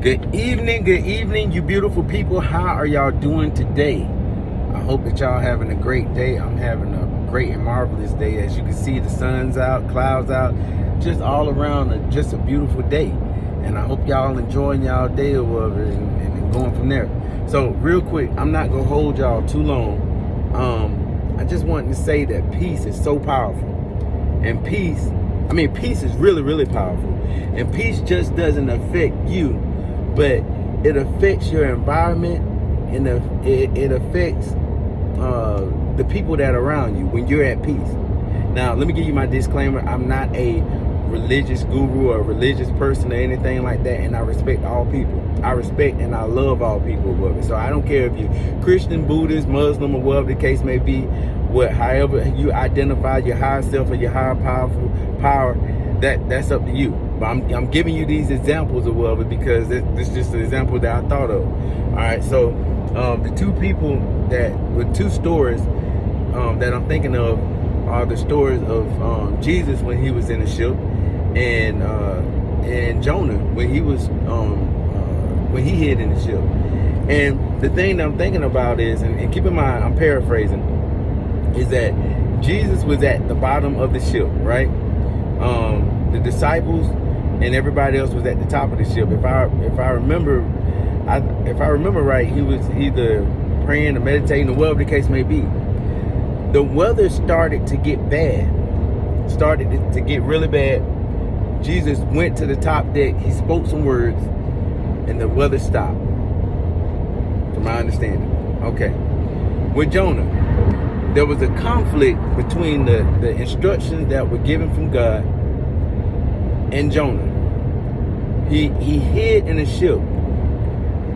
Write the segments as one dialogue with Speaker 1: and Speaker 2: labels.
Speaker 1: Good evening, you beautiful people. How are y'all doing today? I hope that y'all having a great day. I'm having a great and marvelous day. As you can see, the sun's out, clouds out, just all around, just a beautiful day. And I hope y'all enjoying y'all day or whatever and going from there. So real quick, I'm not gonna hold y'all too long. I just wanted to say that peace is so powerful. And peace is really, really powerful. And peace just doesn't affect you, but it affects your environment, and it affects the people that are around you when you're at peace. Now, let me give you my disclaimer. I'm not a religious guru or a religious person or anything like that, and I respect all people. I respect and I love all people, whatever. So I don't care if you're Christian, Buddhist, Muslim, or whatever the case may be, however you identify your higher self or your higher power, that's up to you. But I'm giving you these examples or whatever because this is just an example that I thought of. All right, so the two people with two stories that I'm thinking of are the stories of Jesus when he was in the ship, and Jonah when he was when he hid in the ship. And the thing that I'm thinking about is, and keep in mind, I'm paraphrasing, is that Jesus was at the bottom of the ship, right? The disciples and everybody else was at the top of the ship. If I remember right, he was either praying or meditating or whatever the case may be. The weather started to get bad, to get really bad. Jesus went to the top deck, he spoke some words, and the weather stopped, from my understanding. Okay. With Jonah, there was a conflict between the instructions that were given from God and Jonah. He hid in the ship.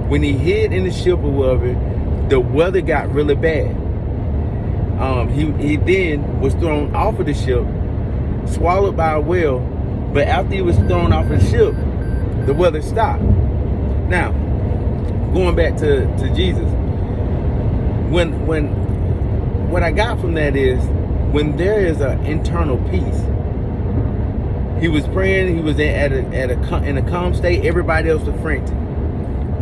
Speaker 1: When he hid in the ship or whatever, the weather got really bad. He then was thrown off of the ship, swallowed by a whale, but after he was thrown off of the ship, the weather stopped. Now, going back to Jesus, what I got from that is, when there is an internal peace, he was praying, he was in a calm state, everybody else was frantic.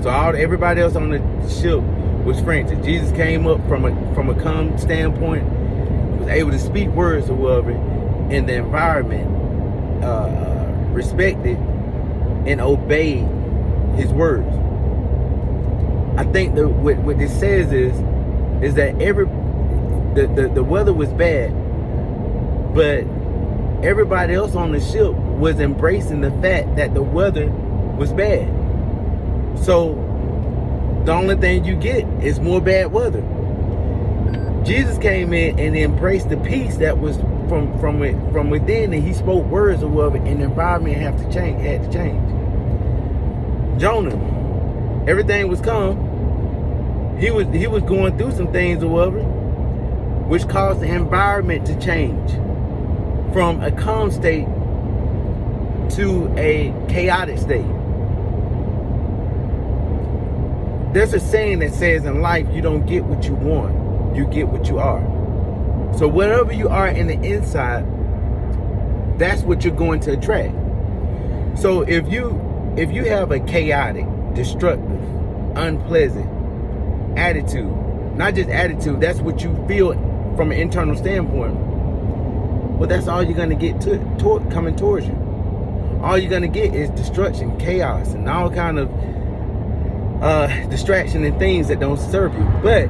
Speaker 1: So everybody else on the ship was frantic. Jesus came up from a calm standpoint, was able to speak words or whatever, and the environment respected and obeyed his words. I think that what this says is that the weather was bad, but everybody else on the ship was embracing the fact that the weather was bad. So the only thing you get is more bad weather. Jesus came in and embraced the peace that was from within, and he spoke words or whatever, and the environment had to change. Jonah, everything was calm. He was going through some things or whatever, which caused the environment to change from a calm state to a chaotic state. There's a saying that says in life, you don't get what you want, you get what you are. So whatever you are in the inside, that's what you're going to attract. So if you have a chaotic, destructive, unpleasant attitude, not just attitude, that's what you feel from an internal standpoint, well, that's all you're going to get coming towards you. All you're going to get is destruction, chaos, and all kind of distraction and things that don't serve you. But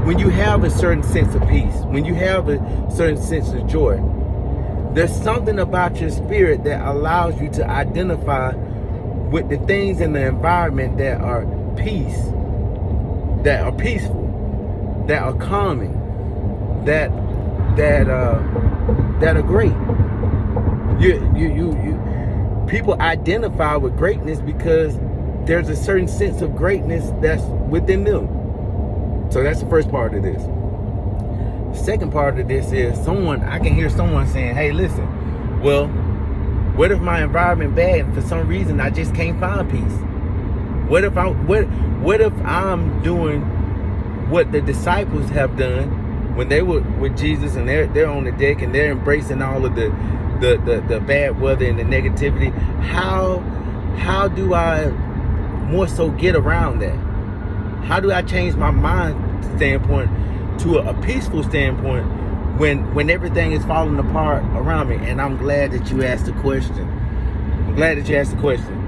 Speaker 1: when you have a certain sense of peace, when you have a certain sense of joy, there's something about your spirit that allows you to identify with the things in the environment that are peace, that are peaceful, that are calming, that are great. People identify with greatness because there's a certain sense of greatness that's within them. So that's the first part of this. The second part of this is I can hear someone saying, hey, listen, well, what if my environment bad and for some reason I just can't find peace? What if I'm doing what the disciples have done when they were with Jesus and they're on the deck and they're embracing all of the bad weather and the negativity? How how do I more so get around that? How do I change my mind standpoint to a peaceful standpoint when everything is falling apart around me? And I'm glad that you asked the question. I'm glad that you asked the question.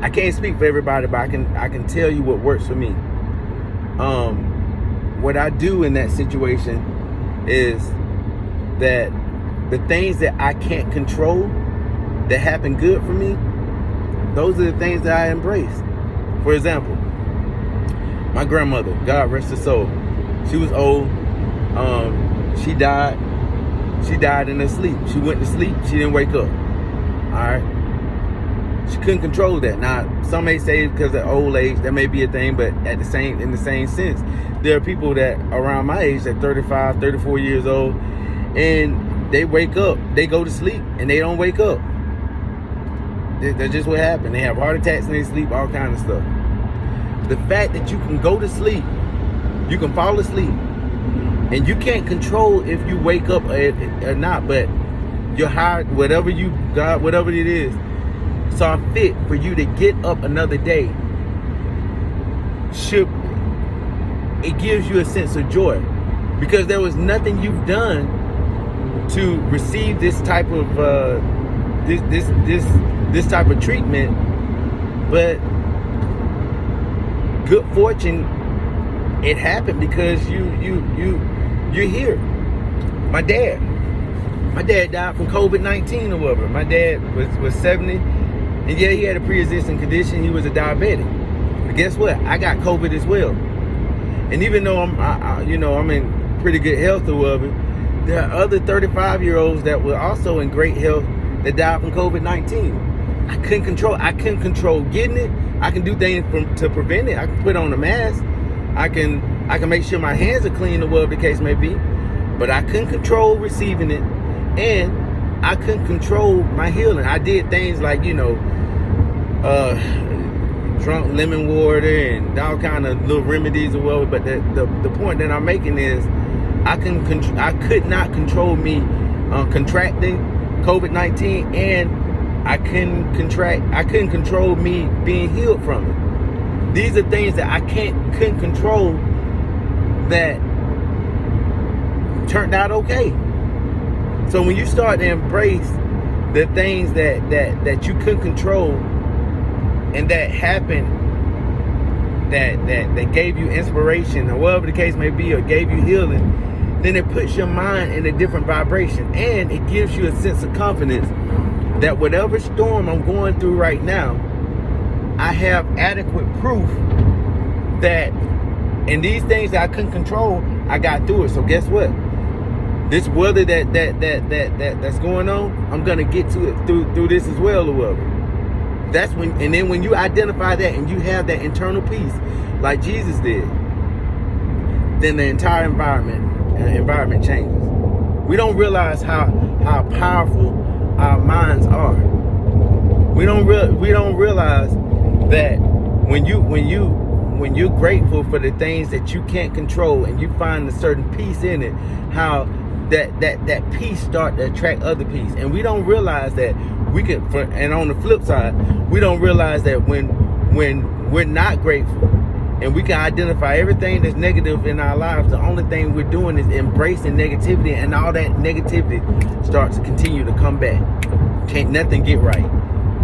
Speaker 1: I can't speak for everybody, but I can tell you what works for me. What I do in that situation is that the things that I can't control that happen good for me, those are the things that I embrace. For example, my grandmother, God rest her soul, she was old. She died in her sleep. She went to sleep, she didn't wake up. Alright. She couldn't control that. Now, some may say because of old age, that may be a thing, but in the same sense, there are people that around my age, that 35, 34 years old, and they wake up, they go to sleep, and they don't wake up. That's just what happened. They have heart attacks in their sleep, all kinds of stuff. The fact that you can go to sleep, you can fall asleep, and you can't control if you wake up or not, but your heart, whatever it is, saw fit for you to get up another day, it gives you a sense of joy, because there was nothing you've done to receive this type of this type of treatment, but good fortune, it happened because you're here. My dad died from COVID-19 or whatever. My dad was 70. And yeah, he had a pre-existing condition. He was a diabetic. But guess what? I got COVID as well. And even though I'm in pretty good health or whatever, there are other 35-year-olds that were also in great health that died from COVID-19. I couldn't control getting it. I can do things to prevent it. I can put on a mask. I can make sure my hands are clean or whatever the case may be. But I couldn't control receiving it, and I couldn't control my healing. I did things like, drunk lemon water and all kind of little remedies or whatever. But the point that I'm making is I could not control me contracting COVID-19, and I couldn't control me being healed from it. These are things that I couldn't control that turned out okay. So when you start to embrace the things that you couldn't control and that happened, that gave you inspiration or whatever the case may be, or gave you healing, then it puts your mind in a different vibration, and it gives you a sense of confidence that whatever storm I'm going through right now, I have adequate proof that in these things that I couldn't control, I got through it. So guess what? This weather that's going on, I'm gonna get to it through this as well or whatever. That's when, and then when you identify that and you have that internal peace, like Jesus did, then the entire environment changes. We don't realize how powerful our minds are. We don't realize that when you're grateful for the things that you can't control and you find a certain peace in it, how that peace start to attract other peace. And we don't realize that and on the flip side, we don't realize that when we're not grateful and we can identify everything that's negative in our lives, the only thing we're doing is embracing negativity, and all that negativity starts to continue to come back. Can't nothing get right.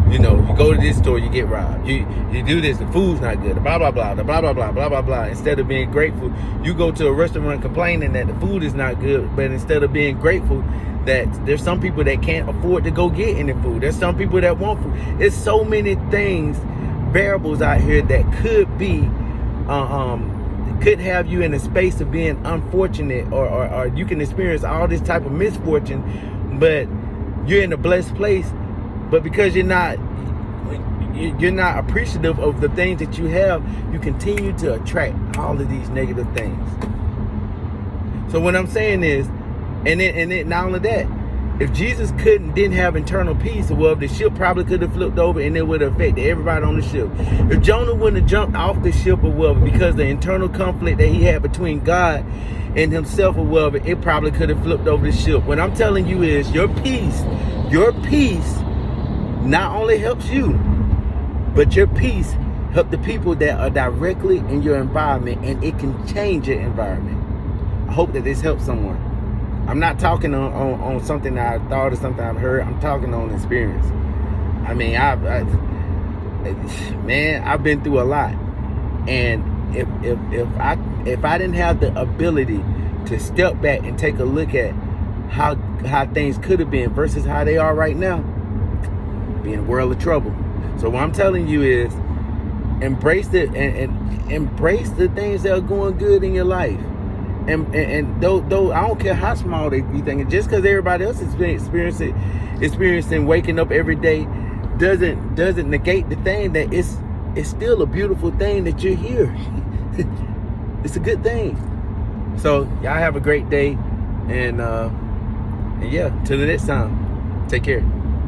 Speaker 1: You go to this store, you get robbed. You do this, the food's not good, blah, blah, blah, blah, blah, blah, blah, blah, blah. Instead of being grateful, you go to a restaurant complaining that the food is not good, but instead of being grateful that there's some people that can't afford to go get any food. There's some people that want food. There's so many things, variables out here that could be, could have you in a space of being unfortunate, or you can experience all this type of misfortune, but you're in a blessed place. But because you're not appreciative of the things that you have, you continue to attract all of these negative things. So what I'm saying is, and then not only that, if Jesus didn't have internal peace, well, the ship probably could have flipped over and it would have affected everybody on the ship. If Jonah wouldn't have jumped off the ship or whatever, because the internal conflict that he had between God and himself or whatever, it probably could have flipped over the ship. What I'm telling you is your peace not only helps you, But your peace help the people that are directly in your environment, and it can change your environment. I hope that this helps someone. I'm not talking on something that I thought or something I've heard. I'm talking on experience. I mean, man, I've been through a lot, and if I didn't have the ability to step back and take a look at how things could have been versus how they are right now, be in a world of trouble. So what I'm telling you is, embrace it and embrace the things that are going good in your life. And though I don't care how small they be thinking, just because everybody else is experiencing waking up every day doesn't negate the thing that it's still a beautiful thing that you're here. It's a good thing. So y'all have a great day, and yeah, till the next time, take care.